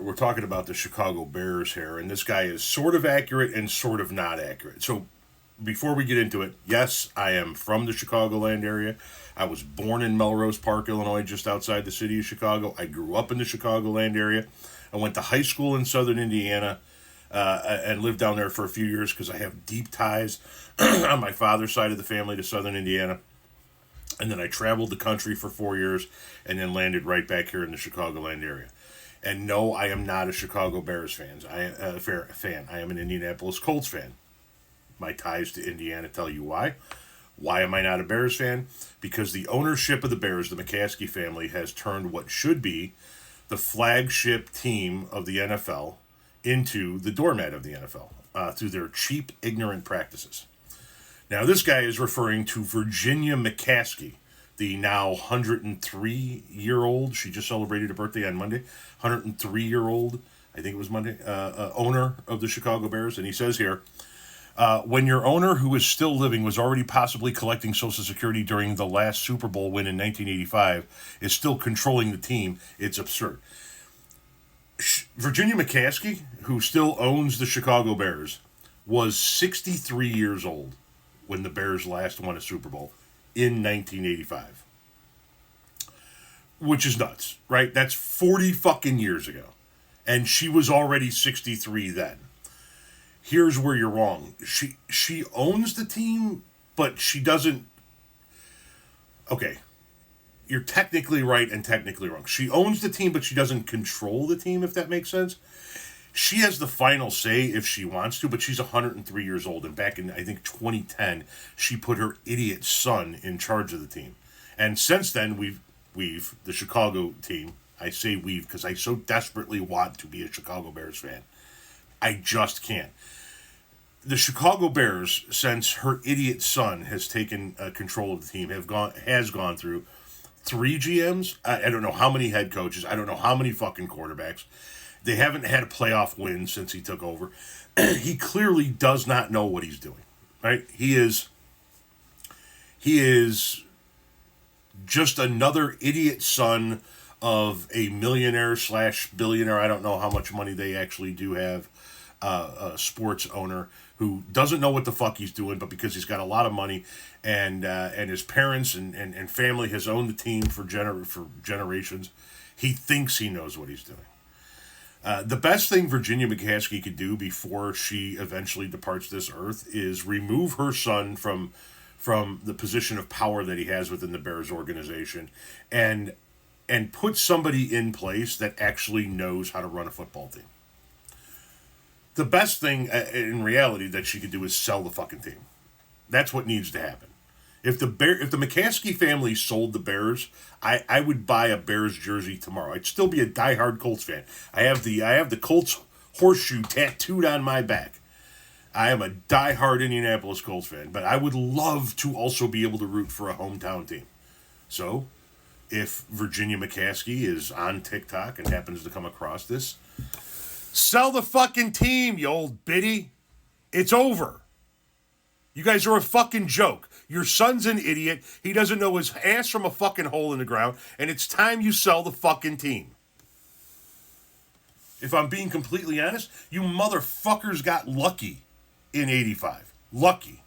we're talking about the Chicago Bears here, and this guy is sort of accurate and sort of not accurate. So before we get into it, yes, I am from the Chicagoland area. I was born in Melrose Park, Illinois, just outside the city of Chicago. I grew up in the Chicagoland area. I went to high school in southern Indiana and lived down there for a few years because I have deep ties on my father's side of the family to southern Indiana. And then I traveled the country for 4 years and then landed right back here in the Chicagoland area. And no, I am not a Chicago Bears fan. I am an Indianapolis Colts fan. My ties to Indiana tell you why. Why am I not a Bears fan? Because the ownership of the Bears, the McCaskey family, has turned what should be the flagship team of the NFL into the doormat of the NFL through their cheap, ignorant practices. Now, this guy is referring to Virginia McCaskey, the now 103-year-old. She just celebrated her birthday on Monday. 103-year-old, I think it was Monday, owner of the Chicago Bears. And he says here, when your owner, who is still living, was already possibly collecting Social Security during the last Super Bowl win in 1985, is still controlling the team, it's absurd. Virginia McCaskey, who still owns the Chicago Bears, was 63 years old when the Bears last won a Super Bowl in 1985. Which is nuts, right? That's 40 fucking years ago. And she was already 63 then. Here's where you're wrong. She owns the team, but she doesn't... Okay. You're technically right and technically wrong. She owns the team, but she doesn't control the team, if that makes sense. She has the final say if she wants to, but she's 103 years old. And back in, I think, 2010, she put her idiot son in charge of the team. And since then, we've the Chicago team, I say we've because I so desperately want to be a Chicago Bears fan. I just can't. The Chicago Bears, since her idiot son has taken control of the team, has gone through 3 GMs. I don't know how many head coaches. I don't know how many fucking quarterbacks. They haven't had a playoff win since he took over. He clearly does not know what he's doing, right? He is just another idiot son of a millionaire / billionaire. I don't know how much money they actually do have. A sports owner who doesn't know what the fuck he's doing, but because he's got a lot of money and his parents and family has owned the team for generations, he thinks he knows what he's doing. The best thing Virginia McCaskey could do before she eventually departs this earth is remove her son from the position of power that he has within the Bears organization and put somebody in place that actually knows how to run a football team. The best thing in reality that she could do is sell the fucking team. That's what needs to happen. If the McCaskey family sold the Bears, I would buy a Bears jersey tomorrow. I'd still be a diehard Colts fan. I have the Colts horseshoe tattooed on my back. I am a diehard Indianapolis Colts fan, but I would love to also be able to root for a hometown team. So, if Virginia McCaskey is on TikTok and happens to come across this, sell the fucking team, you old biddy. It's over. You guys are a fucking joke. Your son's an idiot. He doesn't know his ass from a fucking hole in the ground, and it's time you sell the fucking team. If I'm being completely honest, you motherfuckers got lucky in 85. Lucky.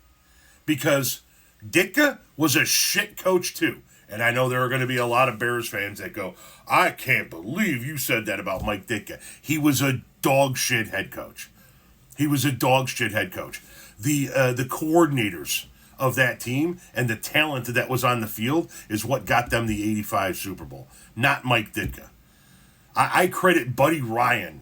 Because Ditka was a shit coach too. And I know there are going to be a lot of Bears fans that go, I can't believe you said that about Mike Ditka. He was a dog shit head coach. The coordinators of that team and the talent that was on the field is what got them the 85 Super Bowl, not Mike Ditka. I credit Buddy Ryan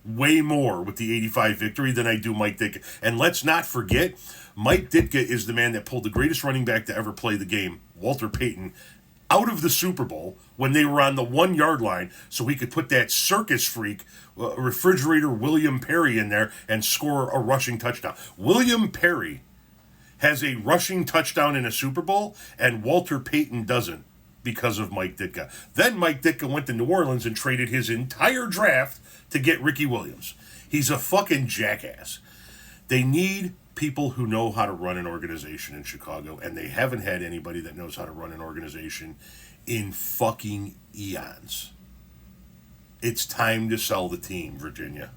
way more with the 85 victory than I do Mike Ditka. And let's not forget, Mike Ditka is the man that pulled the greatest running back to ever play the game, Walter Payton, out of the Super Bowl when they were on the 1 yard line so he could put that circus freak, refrigerator William Perry in there and score a rushing touchdown. William Perry has a rushing touchdown in a Super Bowl and Walter Payton doesn't because of Mike Ditka. Then Mike Ditka went to New Orleans and traded his entire draft to get Ricky Williams. He's a fucking jackass. They need people who know how to run an organization in Chicago, and they haven't had anybody that knows how to run an organization in fucking eons. It's time to sell the team, Virginia.